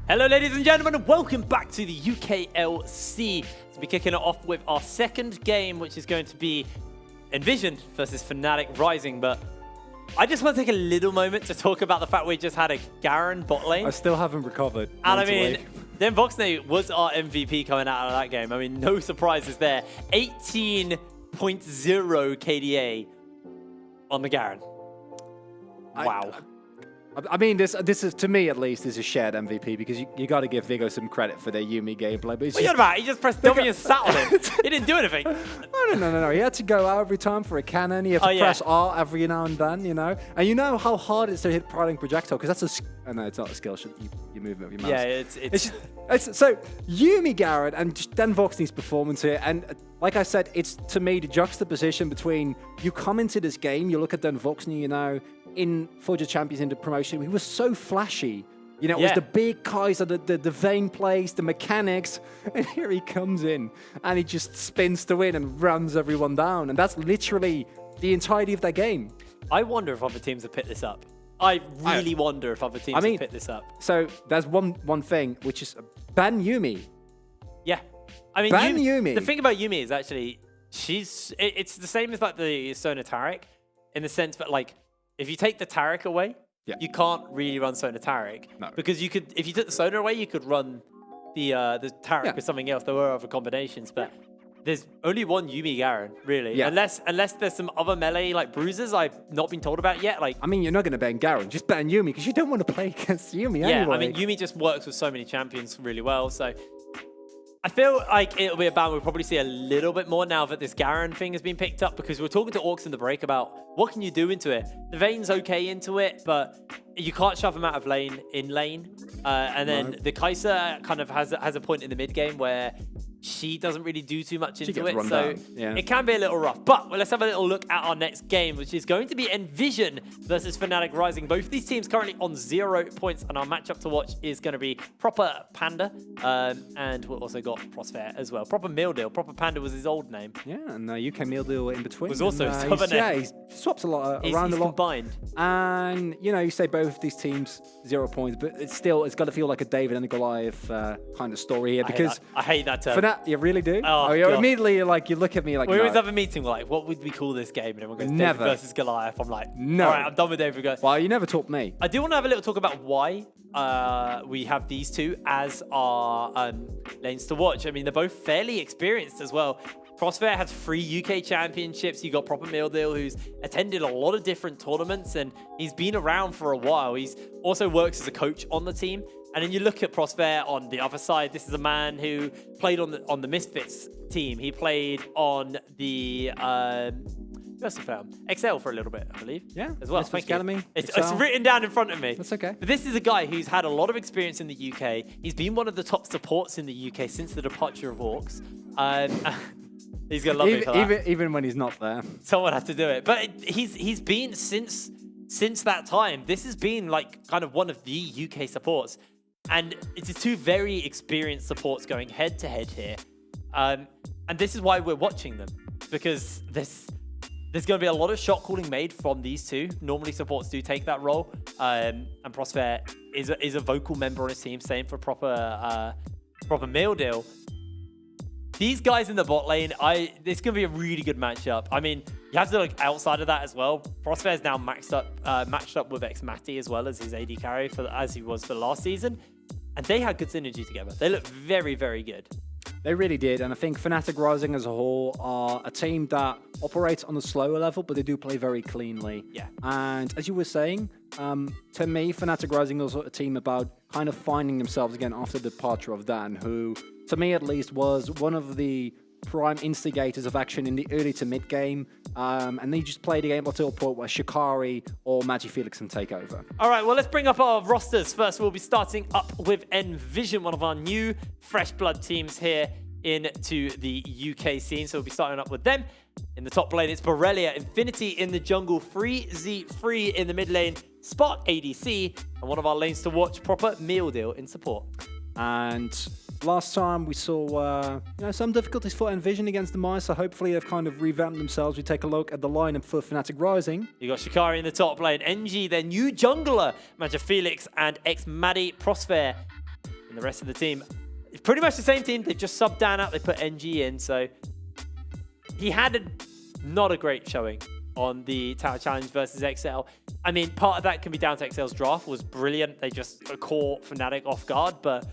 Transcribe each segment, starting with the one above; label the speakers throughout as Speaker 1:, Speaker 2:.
Speaker 1: Hello ladies and gentlemen, and welcome back to the UKLC. So we're kicking it off with our second game, which is going to be Nvision versus Fnatic Rising. But I just want to take a little moment to talk about the fact we just had a Garen bot lane.
Speaker 2: I still haven't recovered.
Speaker 1: And I mean, then Voxney was our MVP coming out of that game. I mean, no surprises there. 18.0 KDA on the Garen. Wow.
Speaker 2: I mean, this is, to me at least, is a shared MVP because you got to give Vigo some credit for their Yuumi gameplay. But
Speaker 1: What are you on about? He just pressed W and sat on him. He didn't do anything.
Speaker 2: No. He had to go out every time for a cannon. He had to press R every now and then, you know. And you know how hard it is to hit Pryling Projectile because that's a... No, it's not a skill. You move with your mouse.
Speaker 1: Yeah,
Speaker 2: it's so Yuumi, Garen, and just Dan Voxney's performance here. And like I said, it's to me the juxtaposition between you come into this game, you look at Dan Voxney, you know, in Forge of Champions in the promotion, he was so flashy. You know, it was the big Kaiser, the vein plays, the mechanics, and here he comes in and he just spins to win and runs everyone down. And that's literally the entirety of that game.
Speaker 1: I wonder if other teams have picked this up. I really wonder if other teams have picked this up.
Speaker 2: So there's one thing, which is ban Yuumi.
Speaker 1: Yeah. I mean,
Speaker 2: ban Yuumi.
Speaker 1: The thing about Yuumi is actually, it's the same as like the Sona Taric in the sense that like, if you take the Taric away, you can't really run Sona Taric. No. Because you could, if you took the Sona away, you could run the Taric with something else. There were other combinations, but there's only one Yuumi Garen, really. Yeah. Unless there's some other melee like bruises I've not been told about yet. Like,
Speaker 2: I mean, you're not going to ban Garen, just ban Yuumi because you don't want to play against Yuumi anyway.
Speaker 1: Yeah, I mean, Yuumi just works with so many champions really well, so... I feel like it'll be a ban we'll probably see a little bit more now that this Garen thing has been picked up because we're talking to Orcs in the break about what can you do into it. The Vayne's okay into it, but you can't shove him out of lane in lane. And then the Kaiser kind of has a point in the mid game where she doesn't really do too much into it, so it can be a little rough. But let's have a little look at our next game, which is going to be Nvision versus Fnatic Rising. Both of these teams currently on 0 points, and our matchup to watch is going to be Proper Panda, and we've also got Prosphere as well. Proper Meal Deal. Proper Panda was his old name.
Speaker 2: Yeah, and UK Meal Deal in between.
Speaker 1: Was also his other name.
Speaker 2: Yeah, he swaps a lot around a lot.
Speaker 1: Combined.
Speaker 2: And, you know, you say both of these teams 0 points, but it's got to feel like a David and a Goliath kind of story here because...
Speaker 1: I hate that term.
Speaker 2: You really do?
Speaker 1: Oh,
Speaker 2: you immediately like you look at me like
Speaker 1: we always have a meeting. We're like, what would we call this game? And everyone goes, David versus Goliath. I'm like, no. All right, I'm done with David.
Speaker 2: Well, you never taught me.
Speaker 1: I do want to have a little talk about why we have these two as our lanes to watch. I mean, they're both fairly experienced as well. Prosphere has 3 UK championships. You got Proper Meal Deal, who's attended a lot of different tournaments, and he's been around for a while. He's also works as a coach on the team. And then you look at Prosphere on the other side. This is a man who played on the Misfits team. He played on the XL for a little bit, I believe.
Speaker 2: Yeah,
Speaker 1: as well.
Speaker 2: Misfits Academy.
Speaker 1: It's written down in front of me.
Speaker 2: That's okay.
Speaker 1: But this is a guy who's had a lot of experience in the UK. He's been one of the top supports in the UK since the departure of Orcs. He's gonna love me for that.
Speaker 2: Even when he's not there.
Speaker 1: Someone had to do it. But he's been since that time. This has been like kind of one of the UK supports. And it's 2 very experienced supports going head to head here. And this is why we're watching them. Because there's going to be a lot of shot calling made from these two. Normally supports do take that role. And Prosphere is a vocal member on his team. Same for Proper Meal Deal. These guys in the bot lane, this going to be a really good matchup. I mean, you have to look outside of that as well. Prosphere is now matched up with Xmati as well as his AD carry as he was for last season. And they had good synergy together. They look very, very good.
Speaker 2: They really did. And I think Fnatic Rising as a whole are a team that operates on a slower level, but they do play very cleanly.
Speaker 1: Yeah.
Speaker 2: And as you were saying, to me, Fnatic Rising is a team about kind of finding themselves again after the departure of Dan, who, to me at least, was one of the prime instigators of action in the early to mid game, and they just played a game until a point where Shikari or Magi Felix can take over.
Speaker 1: All right, well, let's bring up our rosters. First, we'll be starting up with Nvision, one of our new fresh blood teams here into the UK scene. So we'll be starting up with them. In the top lane, it's Borrelia, Infinity in the jungle, 3Z3 in the mid lane, Spot ADC, and one of our lanes to watch, Proper Meal Deal in support.
Speaker 2: And last time we saw some difficulties for Nvision against the Mice, so hopefully they've kind of revamped themselves. We take a look at the lineup for Fnatic Rising.
Speaker 1: You got Shikari in the top lane, NG, their new jungler, Magi Felix, and Xmati Prosphere. the rest of the team, it's pretty much the same team. They just subbed Dan out. They put NG in. So he had not a great showing on the Tower Challenge versus XL. I mean, part of that can be down to XL's draft was brilliant. They just caught Fnatic off guard. But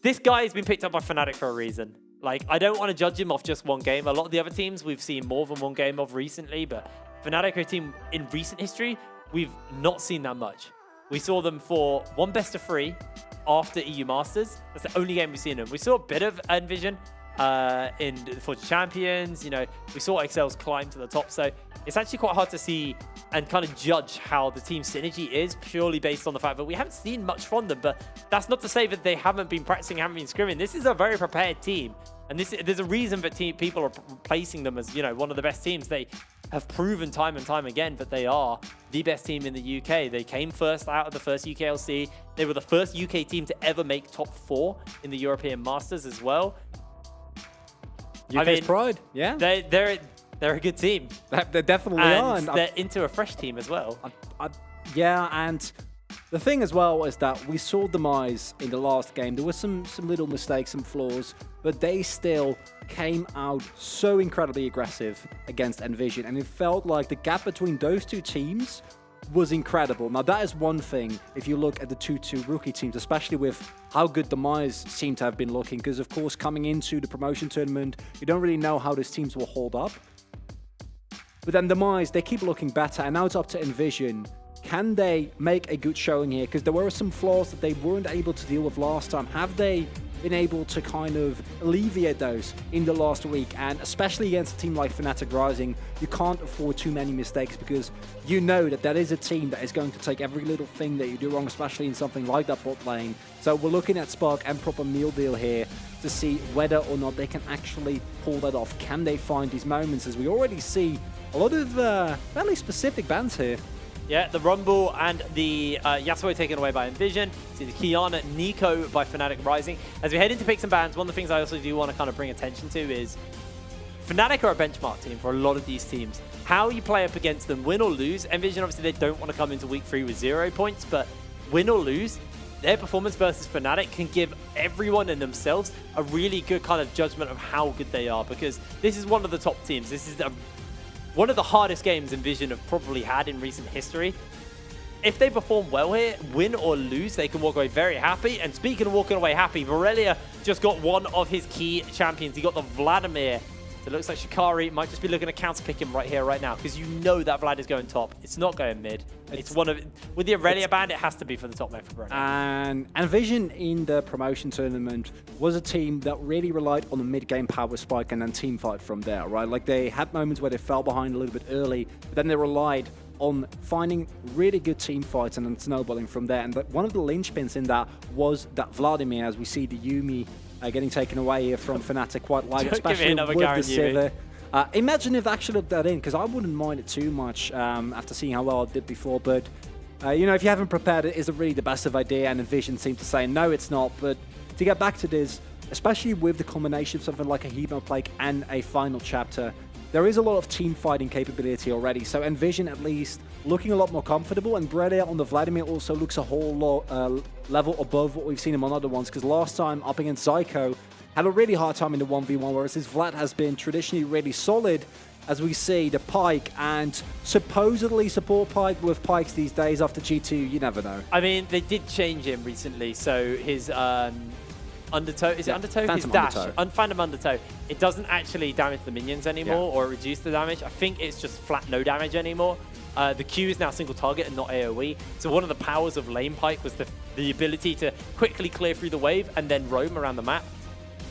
Speaker 1: this guy has been picked up by Fnatic for a reason. Like, I don't want to judge him off just one game. A lot of the other teams we've seen more than one game of recently. But Fnatic are a team in recent history, we've not seen that much. We saw them for one best of 3 after EU Masters. That's the only game we've seen them. We saw a bit of Nvision in the Forge Champions. You know, we saw XL's climb to the top. So it's actually quite hard to see and kind of judge how the team synergy is purely based on the fact that we haven't seen much from them. But that's not to say that they haven't been practicing, haven't been scrimming. This is a very prepared team. And there's a reason that people are placing them as, you know, one of the best teams. They have proven time and time again that they are the best team in the UK. They came first out of the first UKLC. They were the first UK team to ever make top 4 in the European Masters as well.
Speaker 2: UK's pride, yeah.
Speaker 1: They're a good team.
Speaker 2: They definitely are.
Speaker 1: And they're into a fresh team as well.
Speaker 2: Yeah, and the thing as well is that we saw Demise in the last game. There were some little mistakes, some flaws, but they still came out so incredibly aggressive against Nvision, and it felt like the gap between those two teams was incredible. Now, that is one thing if you look at the 2-2 rookie teams, especially with how good Demise seem to have been looking, because, of course, coming into the promotion tournament, you don't really know how these teams will hold up. But then Demise, they keep looking better, and now it's up to Nvision. Can they make a good showing here? Because there were some flaws that they weren't able to deal with last time. Have they been able to kind of alleviate those in the last week? And especially against a team like Fnatic Rising, you can't afford too many mistakes, because you know that that is a team that is going to take every little thing that you do wrong, especially in something like that bot lane. So we're looking at Spark and proper meal deal here to see whether or not they can actually pull that off. Can they find these moments, as we already see a lot of fairly specific bans here?
Speaker 1: Yeah, the Rumble and the Yasuo taken away by Nvision. See the Kiana, Nico by Fnatic Rising. As we head into picks and bans, one of the things I also do want to kind of bring attention to is Fnatic are a benchmark team for a lot of these teams. How you play up against them, win or lose. Nvision, obviously, they don't want to come into week 3 with 0 points, but win or lose, their performance versus Fnatic can give everyone and themselves a really good kind of judgment of how good they are, because this is one of the top teams. This is one of the hardest games Nvision have probably had in recent history. If they perform well here, win or lose, they can walk away very happy. And speaking of walking away happy, Borrelia just got one of his key champions. He got the Vladimir. So it looks like Shikari might just be looking to counter-pick him right here, right now, because you know that Vlad is going top. It's not going mid. It's one of... With the Aurelia band, it has to be for the top lane for Borrelia.
Speaker 2: And Nvision in the promotion tournament was a team that really relied on the mid-game power spike and then team fight from there, right? Like, they had moments where they fell behind a little bit early, but then they relied on finding really good team fights and then snowballing from there. And one of the linchpins in that was that Vladimir, as we see the Yuumi getting taken away here from Fnatic quite light, especially with the Sivir. Imagine if they actually looked that in, because I wouldn't mind it too much after seeing how well it did before. But, you know, if you haven't prepared it, is it really the best of idea? And Nvision seemed to say, no, it's not. But to get back to this, especially with the combination of something like a Hemoplague and a final chapter, there is a lot of team fighting capability already. So Nvision at least looking a lot more comfortable, and Brelia on the Vladimir also looks a whole lot level above what we've seen him on other ones, because last time up against Zyko had a really hard time in the 1v1, whereas his Vlad has been traditionally really solid, as we see the Pyke and supposedly support Pyke with Pikes these days after G2, you never know.
Speaker 1: I mean, they did change him recently, so his Undertow, is it Undertow?
Speaker 2: Phantom
Speaker 1: his dash,
Speaker 2: Undertow.
Speaker 1: Phantom Undertow, it doesn't actually damage the minions anymore or reduce the damage. I think it's just flat no damage anymore. The Q is now single target and not AoE. So one of the powers of lane Pyke was the ability to quickly clear through the wave and then roam around the map.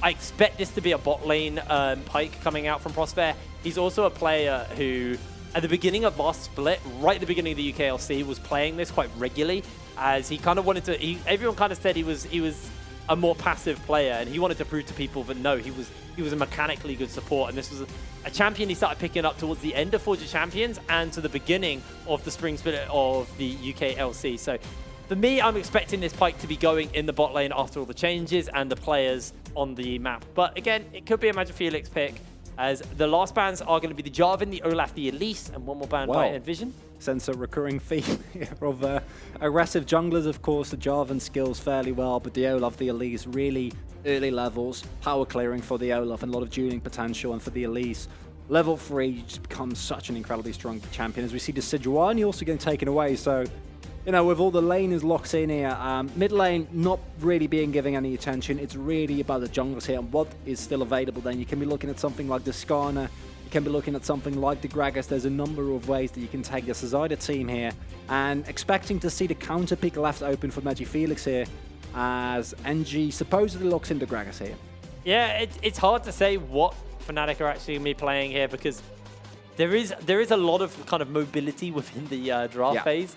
Speaker 1: I expect this to be a bot lane Pyke coming out from Prosper. He's also a player who, at the beginning of last split, right at the beginning of the UKLC, was playing this quite regularly, as he kind of wanted to, everyone kind of said he was a more passive player, and he wanted to prove to people that no, he was a mechanically good support, and this was a champion he started picking up towards the end of Forge of Champions and to the beginning of the spring split of the UKLC. So for me, I'm expecting this Pyke to be going in the bot lane after all the changes and the players on the map. But again, it could be a Magic Felix pick. as the last bans are going to be the Jarvan, the Olaf, the Elise, and one more ban by Nvision.
Speaker 2: Sense a recurring theme here of aggressive junglers, of course. The Jarvan skills fairly well, but the Olaf, the Elise, really early levels. Power clearing for the Olaf and a lot of dueling potential, and for the Elise, level 3 just becomes such an incredibly strong champion. As we see the Sejuani also getting taken away, so with all the laners locked in here, mid lane not really being given any attention. It's really about the junglers here and what is still available. Then you can be looking at something like the Skarner, you can be looking at something like the Gragas. There's a number of ways that you can take this as either team here, and expecting to see the counter pick left open for MagiFelix here, as NG supposedly locks into Gragas here.
Speaker 1: Yeah, it's hard to say what Fnatic are actually going to be playing here, because there is a lot of kind of mobility within the draft phase.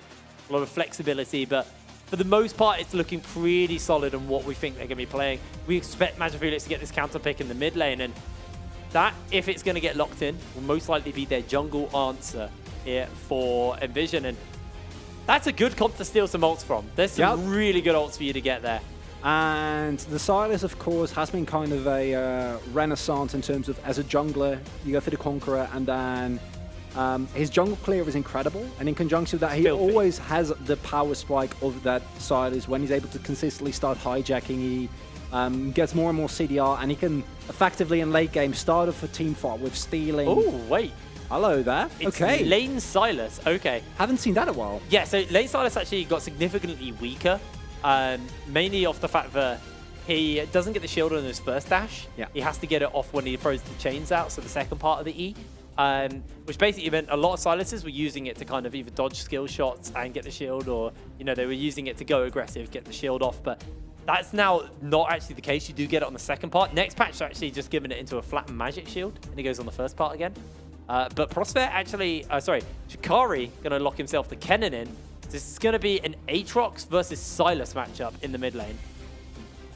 Speaker 1: A lot of flexibility, but for the most part, it's looking pretty solid on what we think they're going to be playing. We expect MagiFelix to get this counter pick in the mid lane, and that, if it's going to get locked in, will most likely be their jungle answer here for Nvision, and that's a good comp to steal some ults from. There's some really good ults for you to get there.
Speaker 2: And the Silas, of course, has been kind of a renaissance in terms of, as a jungler, you go for the Conqueror, and then his jungle clear is incredible, and in conjunction with that, he always has the power spike of that Silas when he's able to consistently start hijacking. He gets more and more CDR, and he can effectively in late game start off a team fight with stealing.
Speaker 1: Oh, wait.
Speaker 2: Hello there.
Speaker 1: It's
Speaker 2: okay.
Speaker 1: Lane Silas. Okay.
Speaker 2: Haven't seen that in a while.
Speaker 1: Yeah, so Lane Silas actually got significantly weaker, mainly off the fact that he doesn't get the shield on his first dash.
Speaker 2: Yeah.
Speaker 1: He has to get it off when he throws the chains out, so the second part of the E. Which basically meant a lot of Silences were using it to kind of either dodge skill shots and get the shield, or, they were using it to go aggressive, get the shield off. But that's now not actually the case. You do get it on the second part. Next patch, they're actually just giving it into a flattened magic shield, and it goes on the first part again. But Prospect actually, Shikari going to lock himself the Kennen in. This is going to be an Aatrox versus Silas matchup in the mid lane.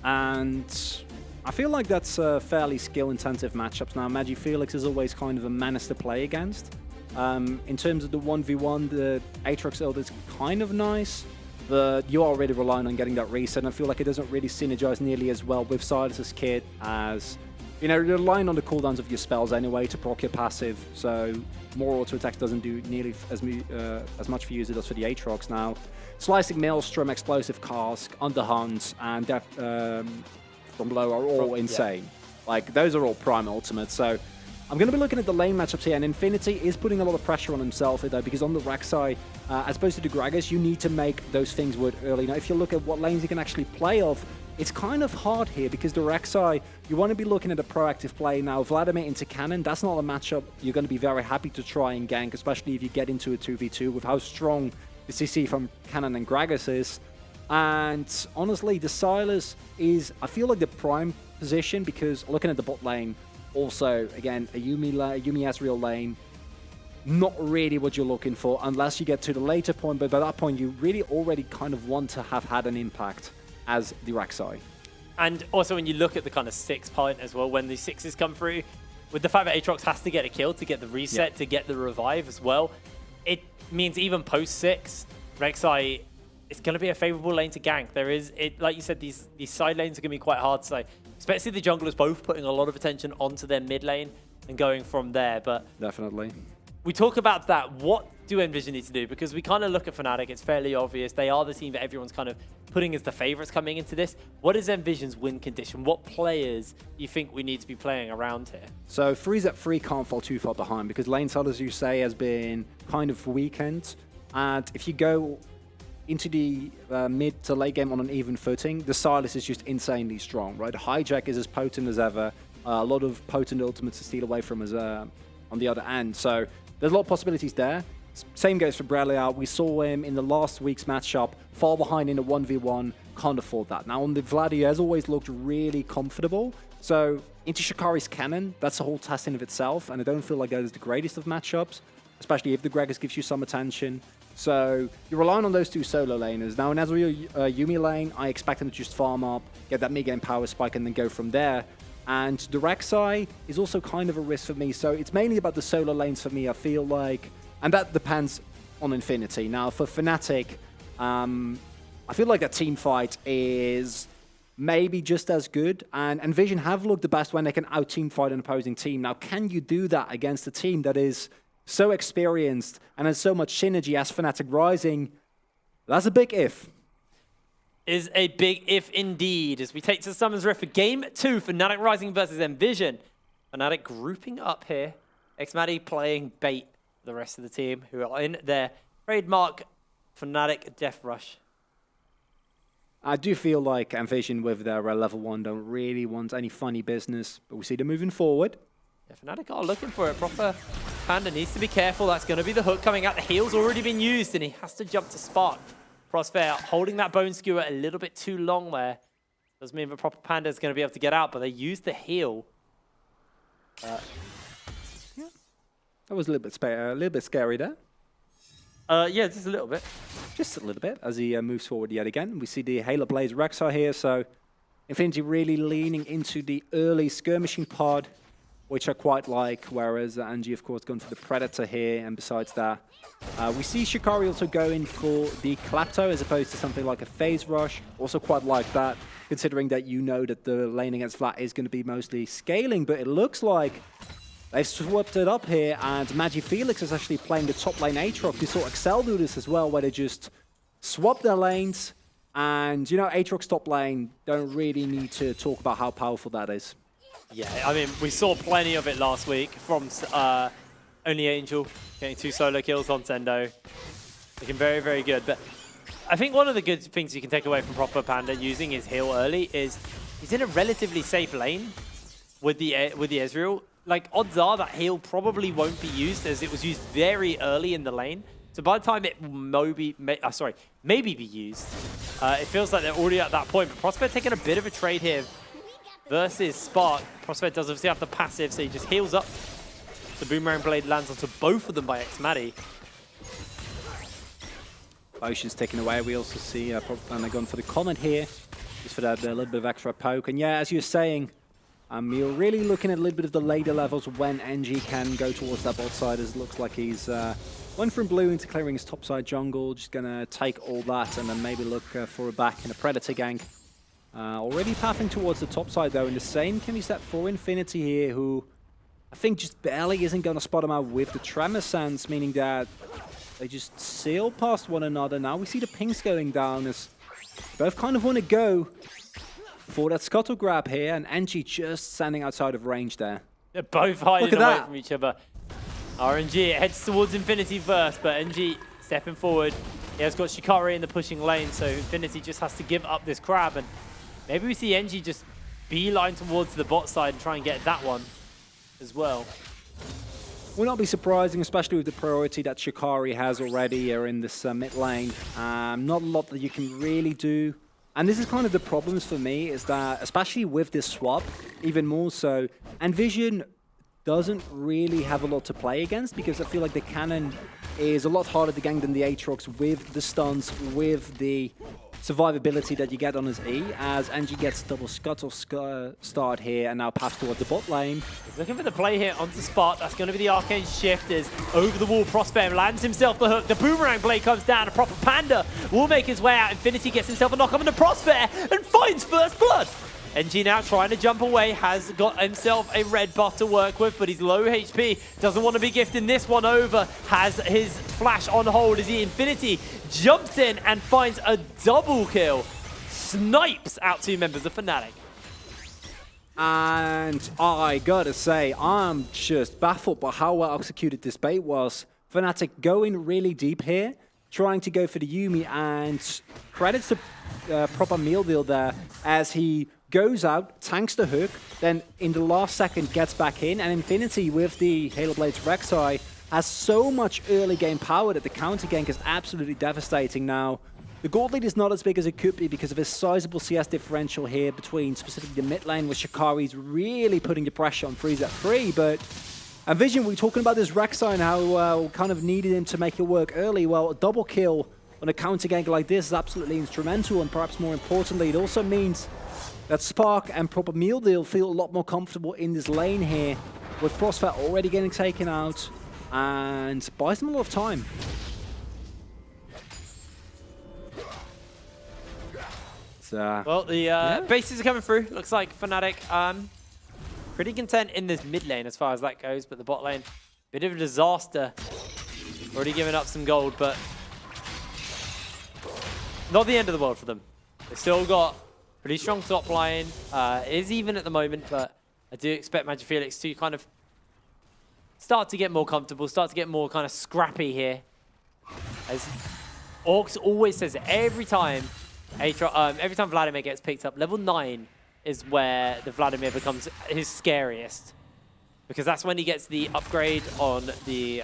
Speaker 2: And I feel like that's fairly skill-intensive matchups now. MagiFelix is always kind of a menace to play against. In terms of the 1v1, the Aatrox ult is kind of nice, but you are already relying on getting that reset, and I feel like it doesn't really synergize nearly as well with Silas's kit, as you're relying on the cooldowns of your spells anyway to proc your passive, so more auto attacks doesn't do nearly as much for you as it does for the Aatrox now. Slicing Maelstrom, Explosive Cask, Underhunt, and from below are all insane. Like, those are all prime ultimates. So I'm going to be looking at the lane matchups here, and Infinity is putting a lot of pressure on himself though, because on the Rek'Sai, as opposed to the Gragas, you need to make those things work early. Now, if you look at what lanes you can actually play off, it's kind of hard here, because the Rek'Sai, you want to be looking at a proactive play. Now, Vladimir into Cannon, that's not a matchup you're going to be very happy to try and gank, especially if you get into a 2v2 with how strong the CC from Cannon and Gragas is. And honestly, the Silas is, I feel like, the prime position, because looking at the bot lane, also, again, a Yumi Ezreal lane, not really what you're looking for unless you get to the later point, but by that point, you really already kind of want to have had an impact as the Rek'Sai.
Speaker 1: And also, when you look at the kind of 6 point as well, when the 6s come through, with the fact that Aatrox has to get a kill to get the reset, to get the revive as well, it means even post-6, Rek'Sai, it's going to be a favorable lane to gank. There is, like you said, these side lanes are going to be quite hard. So, especially the junglers both putting a lot of attention onto their mid lane and going from there. But
Speaker 2: definitely,
Speaker 1: we talk about that. What do Nvision need to do? Because we kind of look at Fnatic. It's fairly obvious. They are the team that everyone's kind of putting as the favorites coming into this. What is Nvision's win condition? What players do you think we need to be playing around here?
Speaker 2: So, Freeze at 3 can't fall too far behind, because lane side, as you say, has been kind of weakened. And if you go into the mid to late game on an even footing, the Silas is just insanely strong, right? Hijack is as potent as ever. A lot of potent ultimates to steal away from us on the other end. So there's a lot of possibilities there. Same goes for Brelia. We saw him in the last week's matchup, far behind in a 1v1, can't afford that. Now on the Vlad, he has always looked really comfortable. So into Shikari's Cannon, that's a whole test in of itself, and I don't feel like that is the greatest of matchups, especially if the Gragas gives you some attention. So you're relying on those two solo laners. Now in Ezreal Yumi lane, I expect him to just farm up, get that mid-game power spike, and then go from there. And the Rek'Sai is also kind of a risk for me. So it's mainly about the solo lanes for me, I feel like. And that depends on Infinity. Now for Fnatic, I feel like that team fight is maybe just as good. And Nvision have looked the best when they can out-team fight an opposing team. Now, can you do that against a team that is so experienced and has so much synergy as Fnatic Rising? That's a big if.
Speaker 1: Is a big if indeed, as we take to Summon's Rift for Game 2, Fnatic Rising versus Nvision. Fnatic grouping up here. Xmatty playing bait for the rest of the team, who are in their trademark Fnatic Death Rush.
Speaker 2: I do feel like Nvision with their level 1 don't really want any funny business, but we see them moving forward.
Speaker 1: Yeah, Fnatic are looking for it. Proper Panda needs to be careful. That's going to be the hook coming out. The heal's already been used, and he has to jump to Spark. Crossfair holding that Bone Skewer a little bit too long there. Does mean that Proper Panda is going to be able to get out, but they use the heal.
Speaker 2: Yeah. That was a little bit scary there.
Speaker 1: Yeah, just a little bit.
Speaker 2: Just a little bit as he moves forward yet again. We see the Halo Blaze Rexar here, so Infinity really leaning into the early skirmishing pod, which I quite like, whereas Angie, of course, gone for the Predator here, and besides that, we see Shikari also going for the Clapto as opposed to something like a Phase Rush. Also quite like that, considering that you know that the lane against Flat is going to be mostly scaling, but it looks like they've swapped it up here, and Magi Felix is actually playing the top lane Aatrox. We saw Excel do this as well, where they just swap their lanes, and you know, Aatrox top lane, don't really need to talk about how powerful that is.
Speaker 1: Yeah, I mean, we saw plenty of it last week from Only Angel getting 2 solo kills on Sendo. Looking very, very good. But I think one of the good things you can take away from Proper Panda using his heal early is he's in a relatively safe lane with the Ezreal. Like, odds are that heal probably won't be used, as it was used very early in the lane. So by the time it maybe be used, it feels like they're already at that point. But Prospect taking a bit of a trade here versus Spark. Prospect does obviously have the passive, so he just heals up. The Boomerang Blade lands onto both of them by Xmatty.
Speaker 2: Ocean's taken away. We also see Proper Panda gone for the comment here, just for that little bit of extra poke. And yeah, as you were saying, you're really looking at a little bit of the later levels when NG can go towards that bot side, as it looks like he's went from blue into clearing his topside jungle, just going to take all that and then maybe look for a back in a Predator gank. Already pathing towards the top side though, and the same can be set for Infinity here, who I think just barely isn't going to spot him out with the Tremor Sands, meaning that they just sail past one another. Now we see the pings going down as both kind of want to go for that scuttle grab here, and NG just standing outside of range there.
Speaker 1: They're both hiding away from each other. RNG heads towards Infinity first, but NG stepping forward. He has got Shikari in the pushing lane, so Infinity just has to give up this crab, and maybe we see NG just beeline towards the bot side and try and get that one as well.
Speaker 2: Will not be surprising, especially with the priority that Shikari has already here in this mid lane. Not a lot that you can really do. And this is kind of the problems for me, is that, especially with this swap, even more so, Nvision doesn't really have a lot to play against, because I feel like the cannon is a lot harder to gank than the Aatrox with the stuns, with the survivability that you get on his E, as NG gets double scuttle start here and now pass towards the bot lane.
Speaker 1: He's looking for the play here onto Spot. That's going to be the Arcane Shift as over the wall Prospect lands himself the hook. The Boomerang Blade comes down. A Proper Panda will make his way out. Infinity gets himself a knock on the Prospect and finds first blood. NG now trying to jump away, has got himself a red buff to work with, but he's low HP, doesn't want to be gifting this one over, has his flash on hold as he Infinity jumps in and finds a double kill, snipes out 2 members of Fnatic.
Speaker 2: And I gotta say, I'm just baffled by how well executed this bait was. Fnatic going really deep here, trying to go for the Yuumi, and credits to Proper Meal Deal there, as he goes out, tanks the hook, then in the last second gets back in, and Infinity with the Halo Blades Rek'Sai has so much early game power that the counter gank is absolutely devastating now. The gold lead is not as big as it could be because of his sizable CS differential here between specifically the mid lane, where Shikari's really putting the pressure on Freeze at 3, but Nvision, we're talking about this Rek'Sai and how kind of needed him to make it work early. Well, a double kill on a counter gank like this is absolutely instrumental, and perhaps more importantly, it also means that Spark and Proper Meal Deal feel a lot more comfortable in this lane here, with Frostfire already getting taken out, and buys them a lot of time. Well,
Speaker 1: the bases are coming through. Looks like Fnatic pretty content in this mid lane as far as that goes, but the bot lane, bit of a disaster. Already giving up some gold, but not the end of the world for them. They've still got pretty strong top line. It is even at the moment, but I do expect Magic Felix to kind of start to get more comfortable, start to get more kind of scrappy here. As Orcs always says, every time Vladimir gets picked up, level 9 is where the Vladimir becomes his scariest, because that's when he gets the upgrade on the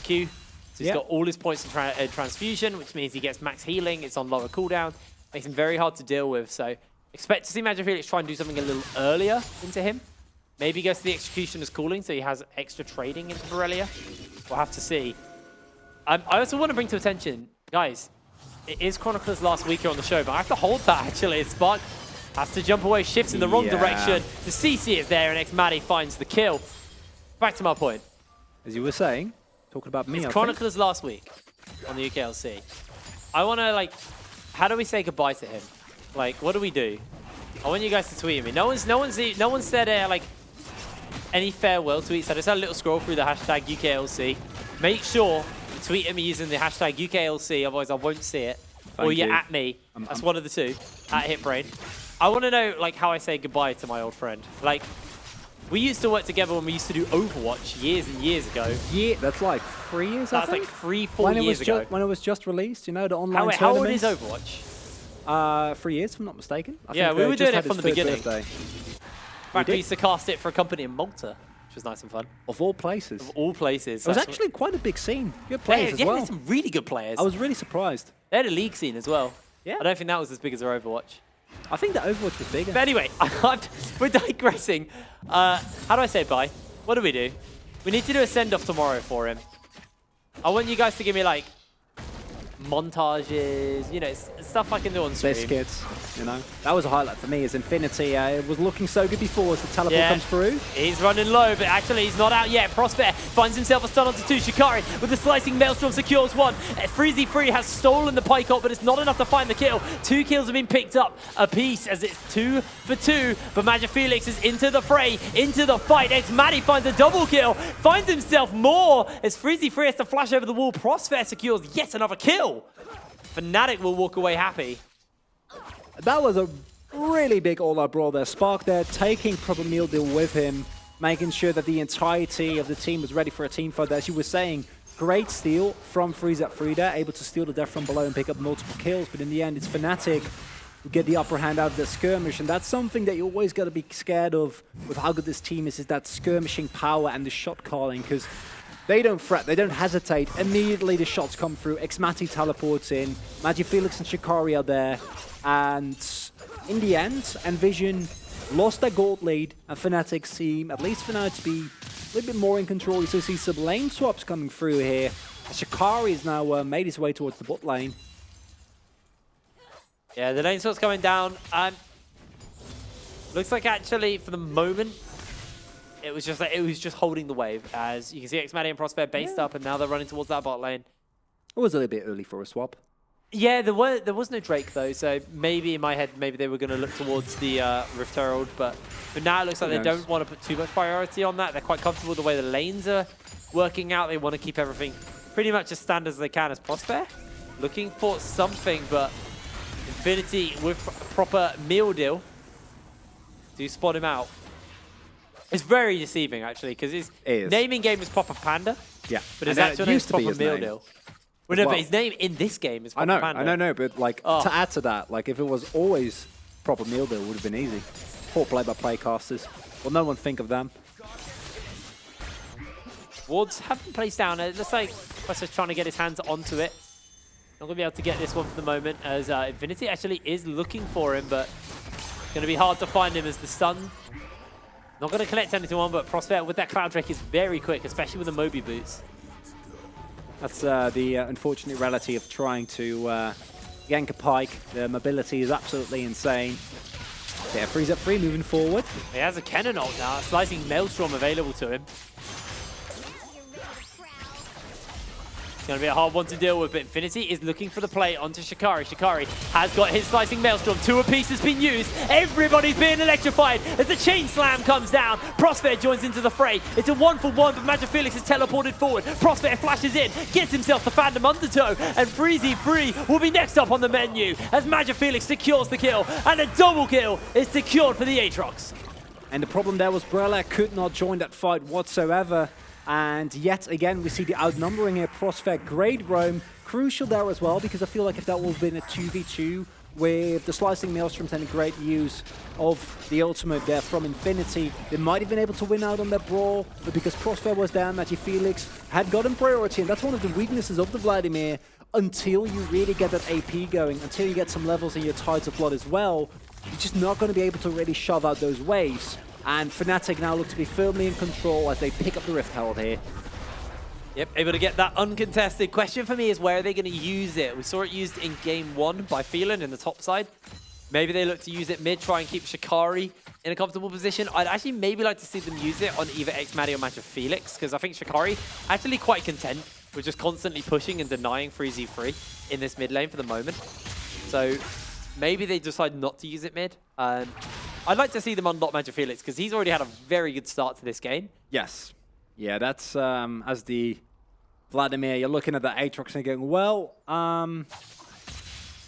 Speaker 1: Q. So he's got all his points of transfusion, which means he gets max healing. It's on lower cooldown, makes him very hard to deal with. So expect to see Magic Felix try and do something a little earlier into him. Maybe goes to the Executioner's Calling, so he has extra trading into Borrelia. We'll have to see. I also want to bring to attention, guys, it is Chronicler's last week here on the show, but I have to hold that actually. Spark has to jump away, shifts in the wrong direction. The CC is there, and Xmadi finds the kill. Back to my point.
Speaker 2: As you were saying, talking about me,
Speaker 1: it's Chronicler's last week on the UKLC. I want to, like, how do we say goodbye to him? Like, what do we do? I want you guys to tweet at me. No one said, like, any farewell tweets. I just had a little scroll through the hashtag UKLC. Make sure you tweet at me using the hashtag UKLC, otherwise I won't see it. Or you're at me. That's one of the two. At HitBrain. I want to know, like, how I say goodbye to my old friend. Like, we used to work together when we used to do Overwatch years and years ago.
Speaker 2: Yeah, that's like 3 years, I think?
Speaker 1: That's like 4 years ago.
Speaker 2: When it was just released, you know, the online tournaments.
Speaker 1: How old is Overwatch?
Speaker 2: 3 years, if I'm not mistaken.
Speaker 1: Yeah, we were doing it from the beginning.
Speaker 2: Birthday.
Speaker 1: Back we used to cast it for a company in Malta, which was nice and fun.
Speaker 2: Of all places.
Speaker 1: Of all places.
Speaker 2: It was actually quite a big scene. Good players as well.
Speaker 1: Yeah, some really good players.
Speaker 2: I was really surprised.
Speaker 1: They had a league scene as well.
Speaker 2: Yeah.
Speaker 1: I don't think that was as big as their Overwatch.
Speaker 2: I think the Overwatch was bigger.
Speaker 1: But anyway, we're digressing. How do I say bye? What do? We need to do a send-off tomorrow for him. I want you guys to give me, like, montages, you know, stuff I can do on stream.
Speaker 2: Biscuits, you know. That was a highlight for me as Infinity. It was looking so good before as the teleport comes through.
Speaker 1: He's running low, but actually he's not out yet. Prospect finds himself a stun onto 2. Shikari with the slicing Maelstrom secures 1. Freezy3 has stolen the pike ult, but it's not enough to find the kill. 2 kills have been picked up apiece as it's 2 for 2. But Magic Felix is into the fray, into the fight. Xmadi finds a double kill, finds himself more as Freezy3 has to flash over the wall. Prospect secures yet another kill. Fnatic will walk away happy.
Speaker 2: That was a really big all-out brawl there. Spark there taking proper meal deal with him, making sure that the entirety of the team was ready for a team fight. As you were saying, great steal from Freezy3 there, able to steal the death from below and pick up multiple kills. But in the end, it's Fnatic who get the upper hand out of the skirmish. And that's something that you always got to be scared of with how good this team is that skirmishing power and the shot calling. Because they don't fret, they don't hesitate. Immediately the shots come through. Xmadi teleports in. Magic Felix and Shikari are there. And in the end, Nvision lost their gold lead. And Fnatic seem, at least for now, to be a little bit more in control. So you see some lane swaps coming through here. Shikari has now made his way towards the bot lane.
Speaker 1: Yeah, the lane swap's coming down. Looks like actually, for the moment, it was just holding the wave. As you can see, Xmadi and Prospect based up, and now they're running towards that bot lane.
Speaker 2: It was a little bit early for a swap.
Speaker 1: Yeah, there was no Drake though, so maybe in my head, maybe they were going to look towards the Rift Herald, but now it looks like they don't want to put too much priority on that. They're quite comfortable with the way the lanes are working out. They want to keep everything pretty much as standard as they can as Prospect. Looking for something, but Infinity with a proper meal deal to spot him out. It's very deceiving, actually, because his naming game is proper Panda.
Speaker 2: Yeah.
Speaker 1: But his actual name is proper meal deal. Well, no, but his name in this game is proper Panda.
Speaker 2: I know, but like to add to that, like if it was always proper meal deal, it would have been easy. Poor play by playcasters. Will no one think of them?
Speaker 1: Wards have been placed down. It looks like Professor's trying to get his hands onto it. Not going to be able to get this one for the moment, as Infinity actually is looking for him, but it's going to be hard to find him as the stun. Not going to collect anything on, but Prospect with that Cloud Drake is very quick, especially with the Moby boots.
Speaker 2: That's the unfortunate reality of trying to gank a pike. The mobility is absolutely insane. Yeah, Freezy3 moving forward.
Speaker 1: He has a cannon ult now, a slicing Maelstrom available to him. He's going to be a hard one to deal with, but Infinity is looking for the play onto Shikari. Shikari has got his Slicing Maelstrom. 2 apiece has been used. Everybody's being electrified as the Chain Slam comes down. Prospere joins into the fray. It's a 1-for-1, but Magic Felix is teleported forward. Prospere flashes in, gets himself the Phantom Undertow, and Freezy Free will be next up on the menu as Magic Felix secures the kill, and a double kill is secured for the Aatrox.
Speaker 2: And the problem there was Brella could not join that fight whatsoever. And yet again, we see the outnumbering here. Prospect, great roam. Crucial there as well, because I feel like if that would have been a 2v2 with the Slicing Maelstroms and a great use of the ultimate there from Infinity, they might have been able to win out on that brawl. But because Prospect was down, Magic Felix had gotten priority. And that's one of the weaknesses of the Vladimir. Until you really get that AP going, until you get some levels in your Tides of Blood as well, you're just not going to be able to really shove out those waves. And Fnatic now look to be firmly in control as they pick up the Rift Herald here.
Speaker 1: Yep, able to get that uncontested. Question for me is, where are they going to use it? We saw it used in game 1 by Phelan in the top side. Maybe they look to use it mid, try and keep Shikari in a comfortable position. I'd actually maybe like to see them use it on either X-Maddie or Magic Felix, because I think Shikari actually quite content with just constantly pushing and denying Freezy Free in this mid lane for the moment. So maybe they decide not to use it mid. I'd like to see them unlock Magic Felix, because he's already had a very good start to this game.
Speaker 2: Yes. Yeah, that's as the Vladimir, you're looking at the Aatrox and going, well,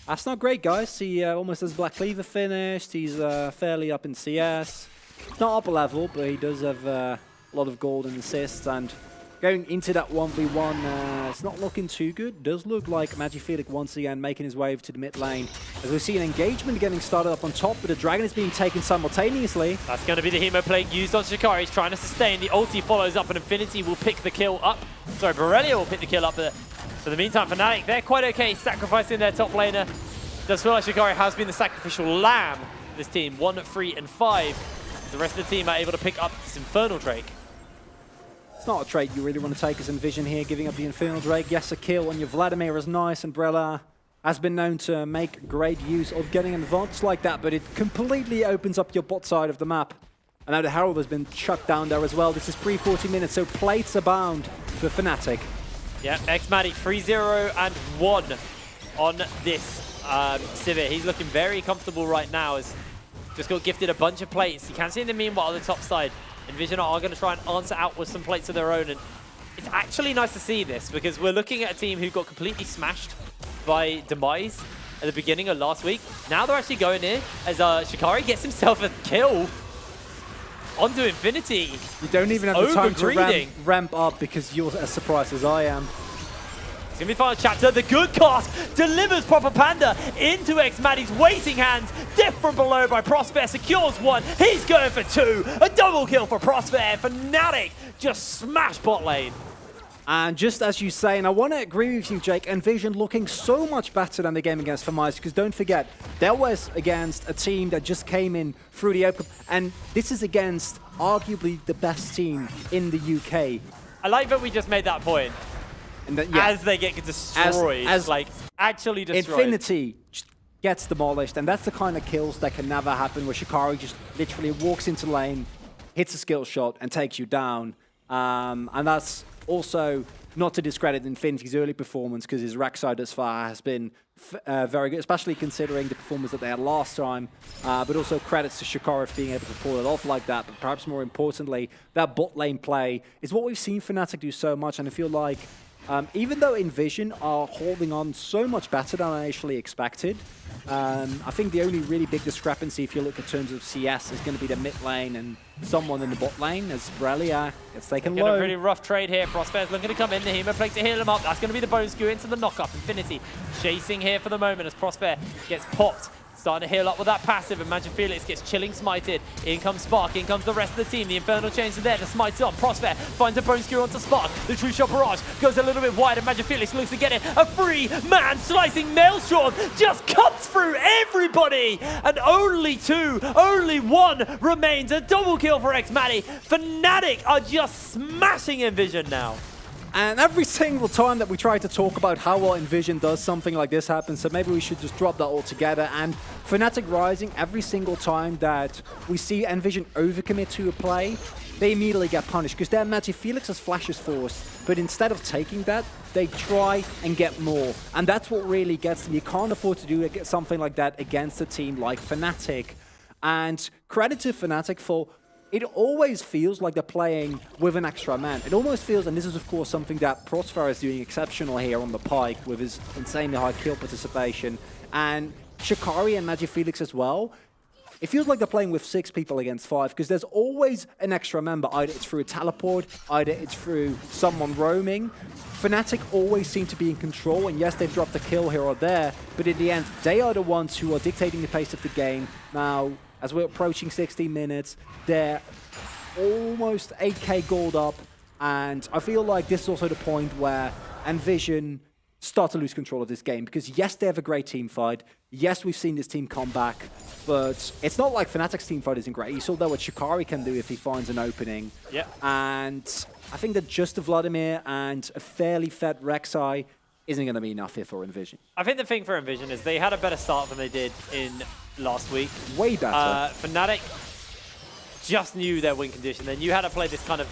Speaker 2: that's not great, guys. He almost has Black Cleaver finished. He's fairly up in CS. It's not up a level, but he does have a lot of gold and assists. And going into that 1v1, it's not looking too good. Does look like Magic Felix once again making his way to the mid lane. As we see an engagement getting started up on top, but the Dragon is being taken simultaneously.
Speaker 1: That's going to be the Hemo Plague used on Shikari. He's trying to sustain. The ulti follows up, and Infinity will pick the kill up. Sorry, Borrelia will pick the kill up. For the meantime, Fnatic, they're quite okay sacrificing their top laner. Does feel like Shikari has been the sacrificial lamb for this team. 1, 3, and 5. The rest of the team are able to pick up this Infernal Drake.
Speaker 2: It's not a trait you really want to take as Nvision here, giving up the Infernal Drake. Yes, a kill on your Vladimir is nice, and Brella has been known to make great use of getting advanced like that, but it completely opens up your bot side of the map. And now the Herald has been chucked down there as well. This is pre-40 minutes, so plates abound for Fnatic.
Speaker 1: Yeah, X-Maddie 3-0 and 1 on this Sivir. He's looking very comfortable right now. As just got gifted a bunch of plates. You can see in the meanwhile on the top side, Nvision are going to try and answer out with some plates of their own. And it's actually nice to see this, because we're looking at a team who got completely smashed by Demise at the beginning of last week. Now they're actually going in as Shikari gets himself a kill onto Infinity.
Speaker 2: You don't even have the time to ramp up, because you're as surprised as I am.
Speaker 1: It's going to be final chapter. The good cast delivers Proper Panda into X-Maddie's waiting hands. Death from below by Prosper secures 1. He's going for 2. A double kill for Prosper. Fnatic just smash bot lane.
Speaker 2: And just as you say, and I want to agree with you, Jake, Nvision looking so much better than the game against Demise, because don't forget, that was against a team that just came in through the open, and this is against arguably the best team in the UK.
Speaker 1: I like that we just made that point. And that, yeah, as they get destroyed, as like actually destroyed.
Speaker 2: Infinity gets demolished, and that's the kind of kills that can never happen, where Shikari just literally walks into lane, hits a skill shot, and takes you down. And that's also not to discredit Infinity's early performance, because his rack side thus far has been very good, especially considering the performance that they had last time. But also credits to Shikari for being able to pull it off like that. But perhaps more importantly, that bot lane play is what we've seen Fnatic do so much, and I feel like even though Nvision are holding on so much better than I initially expected, I think the only really big discrepancy, if you look in terms of CS, is going to be the mid lane and someone in the bot lane, as Brelia gets taken low.
Speaker 1: A pretty rough trade here. Prosper's looking to come in. The Hemo Plague to heal him up. That's going to be the bone skew into the knockup. Infinity chasing here for the moment as Prosper gets popped. Starting to heal up with that passive, and Magic Felix gets chilling smited. In comes Spark, in comes the rest of the team. The Infernal Chains are there to smite on. Prosper finds a Bone Skewer onto Spark. The True Shot Barrage goes a little bit wide, and Magic Felix looks to get it. A free-man slicing Maelstrom just cuts through everybody! And only 2, only 1 remains. A double kill for X-Maddie. Fnatic are just smashing Nvision now.
Speaker 2: And every single time that we try to talk about how well Nvision does, something like this happens, so maybe we should just drop that altogether. And Fnatic Rising, every single time that we see Nvision overcommit to a play, they immediately get punished, because their Magic Felix has flashes forced, but instead of taking that, they try and get more. And that's what really gets them. You can't afford to do something like that against a team like Fnatic. And credit to Fnatic for... It always feels like they're playing with an extra man. It almost feels, and this is of course something that Prosper is doing exceptional here on the pike with his insanely high kill participation, and Shikari and Magic Felix as well. It feels like they're playing with 6 people against 5, because there's always an extra member. Either it's through a teleport, either it's through someone roaming. Fnatic always seem to be in control, and yes, they've dropped a kill here or there, but in the end, they are the ones who are dictating the pace of the game. Now, as we're approaching 16 minutes, they're almost 8k gold up, and I feel like this is also the point where Nvision start to lose control of this game, because yes, they have a great team fight. Yes, we've seen this team come back, but it's not like Fnatic's team fight isn't great. You saw that what Shikari can do if he finds an opening.
Speaker 1: Yeah.
Speaker 2: And I think that just a Vladimir and a fairly fed Rek'Sai isn't going to be enough here for Nvision.
Speaker 1: I think the thing for Nvision is they had a better start than they did in last week.
Speaker 2: Way better.
Speaker 1: Fnatic just knew their win condition. They knew how to play this kind of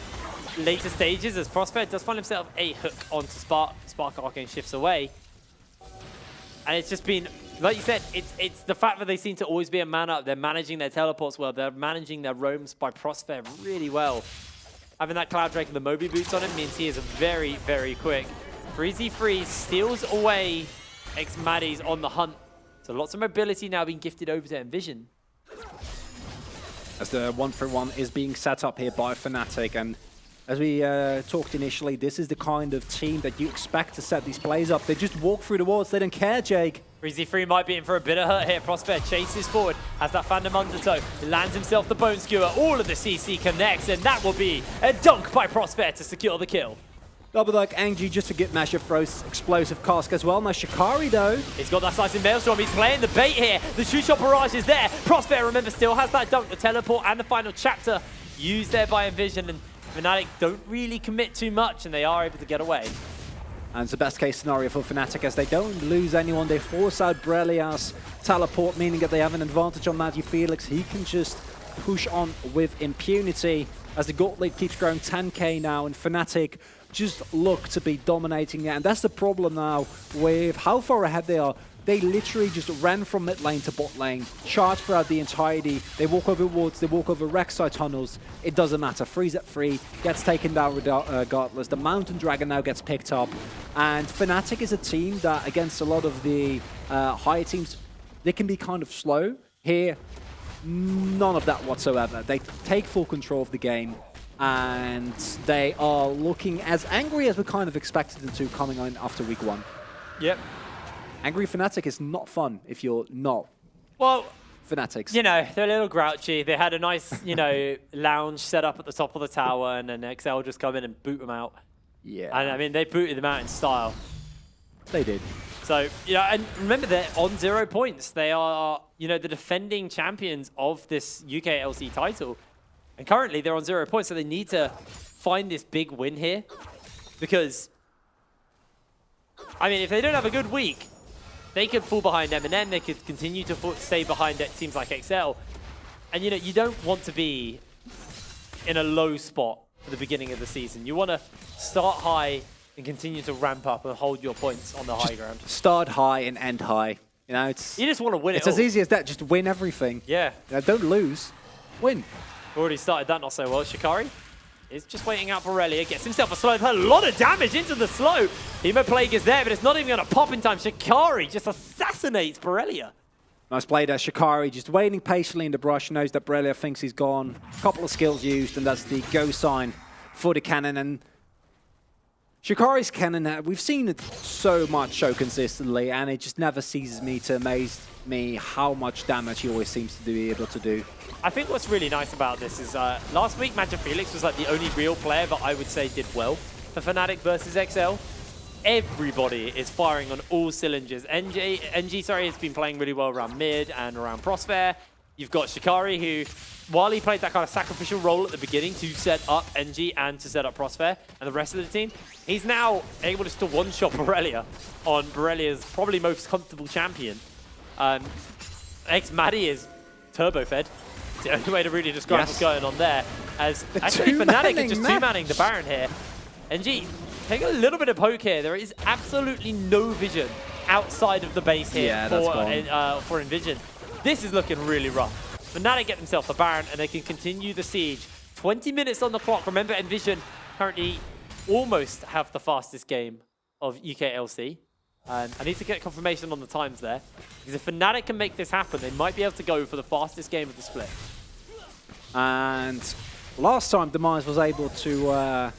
Speaker 1: later stages, as Prosper does find himself a hook onto Spark. Spark Arcane shifts away. And it's just been, like you said, it's the fact that they seem to always be a man up. They're managing their teleports well. They're managing their roams by Prosper really well. Having that Cloud Drake and the Moby boots on him means he is very, very quick. Freezy Freeze steals away X-Maddies on the hunt. So lots of mobility now being gifted over to Nvision.
Speaker 2: As the 1-for-1 is being set up here by Fnatic, and as we talked initially, this is the kind of team that you expect to set these plays up. They just walk through the walls, they don't care, Jake.
Speaker 1: Freezy Free might be in for a bit of hurt here. Prosper chases forward, has that Phantom Undertow, lands himself the Bone Skewer, all of the CC connects, and that will be a dunk by Prosper to secure the kill.
Speaker 2: Double Dunk Angie just to get Masher throws explosive cask as well. Now Shikari though.
Speaker 1: He's got that slicing Maelstrom, he's playing the bait here. The two-shot barrage is there. Prosper, remember, still has that dunk, the teleport, and the final chapter used there by Nvision. And Fnatic don't really commit too much, and they are able to get away.
Speaker 2: And it's the best case scenario for Fnatic, as they don't lose anyone. They force out Brelia's teleport, meaning that they have an advantage on Magic Felix. He can just push on with impunity as the gold lead keeps growing 10k now, and Fnatic just look to be dominating it. And that's the problem now with how far ahead they are. They literally just ran from mid lane to bot lane, charged throughout the entirety. They walk over wards, they walk over Rek'Sai tunnels. It doesn't matter. Freeze at 3, gets taken down regardless. The Mountain Dragon now gets picked up. And Fnatic is a team that, against a lot of the higher teams, they can be kind of slow. Here, none of that whatsoever. They take full control of the game, and they are looking as angry as we kind of expected them to coming on after week 1.
Speaker 1: Yep.
Speaker 2: Angry Fnatic is not fun if you're not Fnatics.
Speaker 1: You know, they're a little grouchy. They had a nice, you know, lounge set up at the top of the tower, and then XL just come in and boot them out.
Speaker 2: Yeah.
Speaker 1: And I mean, they booted them out in style.
Speaker 2: They did.
Speaker 1: So, you know, and remember, they're on 0 points. They are, you know, the defending champions of this UKLC title. And currently they're on 0 points, so they need to find this big win here. Because, I mean, if they don't have a good week, they could fall behind M&M, they could continue to stay behind teams like XL. And, you know, you don't want to be in a low spot for the beginning of the season. You want to start high and continue to ramp up and hold your points on the high ground.
Speaker 2: Start high and end high. You know,
Speaker 1: you just want to win it all.
Speaker 2: It's as easy as that. Just win everything.
Speaker 1: Yeah.
Speaker 2: You know, don't lose. Win.
Speaker 1: Already started that not so well. Shikari is just waiting out for Aurelia. Gets himself a slow. A lot of damage into the slow. Hemoplague is there, but it's not even going to pop in time. Shikari just assassinates Borrelia.
Speaker 2: Nice play there. Shikari just waiting patiently in the brush. Knows that Borrelia thinks he's gone. Couple of skills used, and that's the go sign for the cannon. And Shikari's cannon, we've seen it so much so consistently, and it just never ceases me to amaze me how much damage he always seems to be able to do.
Speaker 1: I think what's really nice about this is last week Magic Felix was like the only real player that I would say did well for Fnatic versus XL. Everybody is firing on all cylinders. NG has been playing really well around mid and around Prosper. you've got Shikari, who, while he played that kind of sacrificial role at the beginning to set up NG and to set up Prosphere and the rest of the team, he's now able to still one-shot Borrelia on Borrelia's probably most comfortable champion. Maddie is turbo-fed. It's the only way to really describe what's going on there. As actually Fnatic are just two-manning the Baron here. NG taking a little bit of poke here. There is absolutely no vision outside of the base here for Nvision. This is looking really rough. Fnatic get themselves the Baron and they can continue the siege. 20 minutes on the clock. Remember, Nvision currently almost have the fastest game of UKLC. I need to get confirmation on the times there. Because if Fnatic can make this happen, they might be able to go for the fastest game of the split.
Speaker 2: And last time, Demise was able to,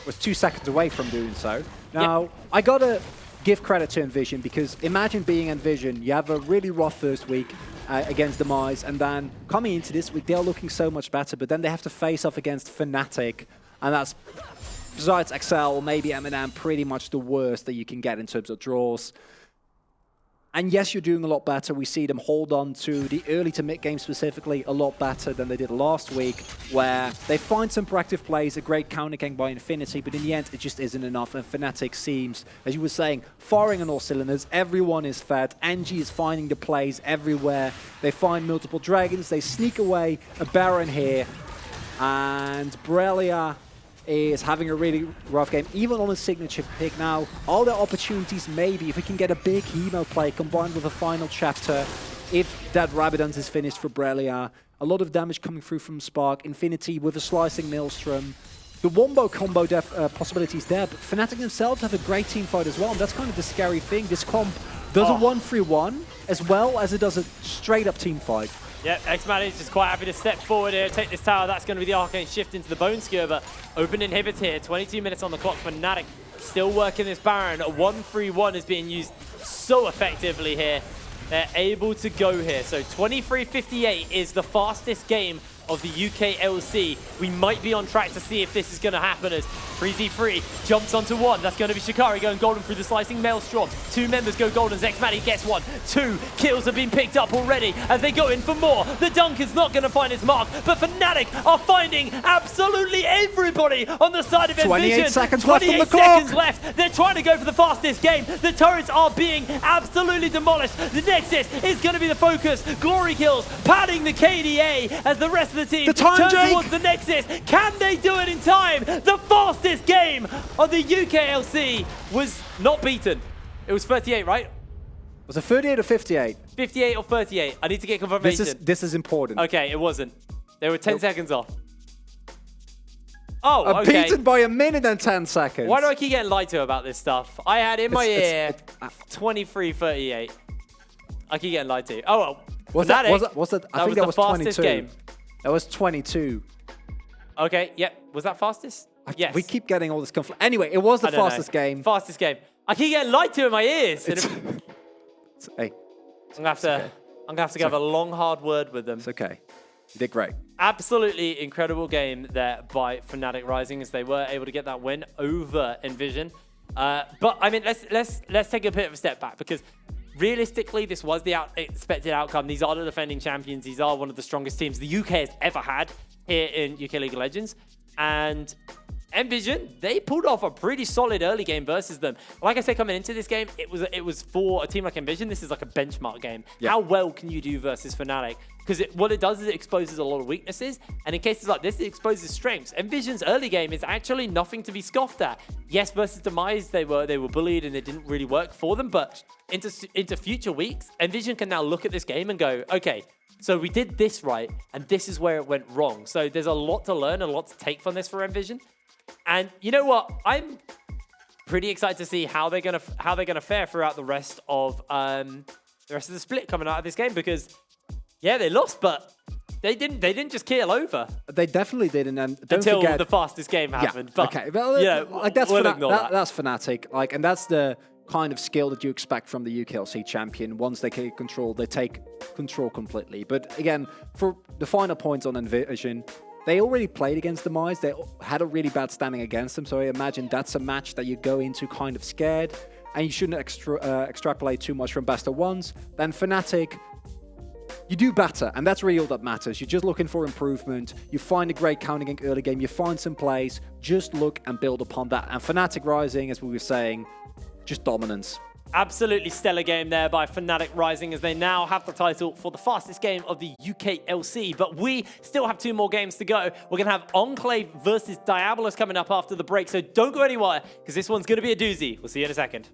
Speaker 2: was 2 seconds away from doing so. Now, I got to give credit to Nvision, because imagine being Nvision. You have a really rough first week against Demise, and then coming into this week, they're looking so much better, but then they have to face off against Fnatic, and that's, besides Excel, maybe Eminem, pretty much the worst that you can get in terms of draws. And yes, you're doing a lot better. We see them hold on to the early to mid game specifically a lot better than they did last week, where they find some proactive plays, a great counter game by Infinity, but in the end, it just isn't enough. And Fnatic seems, as you were saying, firing on all cylinders. Everyone is fed. Angie is finding the plays everywhere. They find multiple dragons. They sneak away a Baron here. And Borrelia is having a really rough game, even on a signature pick. Now, all the opportunities, maybe, if we can get a big Hemo play combined with a final chapter, if that Rabadons is finished for Borrelia, a lot of damage coming through from Spark, Infinity with a slicing Maelstrom. The Wombo combo possibilities there, but Fnatic themselves have a great team fight as well, and that's kind of the scary thing. This comp does a 1-3-1, as well as it does a straight-up team fight.
Speaker 1: Yeah, X-Man is just quite happy to step forward here, take this tower. That's going to be the Arcane Shift into the Bone Skewer. Open inhibit here, 22 minutes on the clock for Fnatic. Still working this Baron. A 1-3-1 is being used so effectively here. They're able to go here. So 23:58 is the fastest game of the UKLC. We might be on track to see if this is going to happen as Freezy3 jumps onto one. That's going to be Shikari going golden through the slicing Maelstrom. 2 members go golden. Zexmani gets one. 2 kills have been picked up already as they go in for more. The dunk is not going to find his mark, but Fnatic are finding absolutely everybody on the side of Nvision.
Speaker 2: 28 seconds left on the clock.
Speaker 1: 28 seconds left. They're trying to go for the fastest game. The turrets are being absolutely demolished. The Nexus is going to be the focus. Glory kills, padding the KDA as the rest of the team turns towards the Nexus. Can they do it in time? The fastest game of the UKLC was not beaten. It was 38, right?
Speaker 2: Was it 38 or 58?
Speaker 1: 58 or 38. I need to get confirmation.
Speaker 2: This is important.
Speaker 1: Okay, it wasn't. They were 10 seconds off. Oh, okay.
Speaker 2: Beaten by 1 minute and 10 seconds.
Speaker 1: Why do I keep getting lied to about this stuff? I had in my ear 23:38. I keep getting lied to. Oh, well.
Speaker 2: Was that? I think that was 22.
Speaker 1: Game.
Speaker 2: That was 22.
Speaker 1: Okay, yeah. Was that fastest? Yes.
Speaker 2: We keep getting all this conflict. Anyway, it was the fastest game.
Speaker 1: Fastest game. I keep getting lied to in my ears.
Speaker 2: Hey.
Speaker 1: I'm gonna have to have a long, hard word with them.
Speaker 2: It's okay. You did great.
Speaker 1: Absolutely incredible game there by Fnatic Rising as they were able to get that win over Nvision. But I mean, let's take a bit of a step back, because realistically, this was the expected outcome. These are the defending champions. These are one of the strongest teams the UK has ever had here in UK League of Legends. And Nvision, they pulled off a pretty solid early game versus them. Like I said, coming into this game, it was for a team like Nvision, this is like a benchmark game. Yeah. How well can you do versus Fnatic? Because what it does is it exposes a lot of weaknesses, and in cases like this, it exposes strengths. Nvision's early game is actually nothing to be scoffed at. Yes, versus Demise, they were bullied and it didn't really work for them, but into future weeks, Nvision can now look at this game and go, okay, so we did this right, and this is where it went wrong. So there's a lot to learn, a lot to take from this for Nvision. And you know what? I'm pretty excited to see how they're gonna fare throughout the rest of the split coming out of this game, because yeah, they lost, but they didn't just keel over.
Speaker 2: They definitely didn't, and
Speaker 1: until
Speaker 2: forget,
Speaker 1: the fastest game happened.
Speaker 2: Yeah,
Speaker 1: but,
Speaker 2: okay, well,
Speaker 1: you know,
Speaker 2: like that's Fnatic, like, and that's the kind of skill that you expect from the UKLC champion. Once they take control completely. But again, for the final points on Nvision, they already played against Demise. They had a really bad standing against them, so I imagine that's a match that you go into kind of scared, and you shouldn't extrapolate too much from best of ones. Then Fnatic, you do better, and that's really all that matters. You're just looking for improvement. You find a great counter gank early game. You find some plays. Just look and build upon that. And Fnatic Rising, as we were saying, just dominance.
Speaker 1: Absolutely stellar game there by Fnatic Rising as they now have the title for the fastest game of the UKLC. But we still have 2 more games to go. We're going to have Enclave versus Diabolus coming up after the break. So don't go anywhere because this one's going to be a doozy. We'll see you in a second.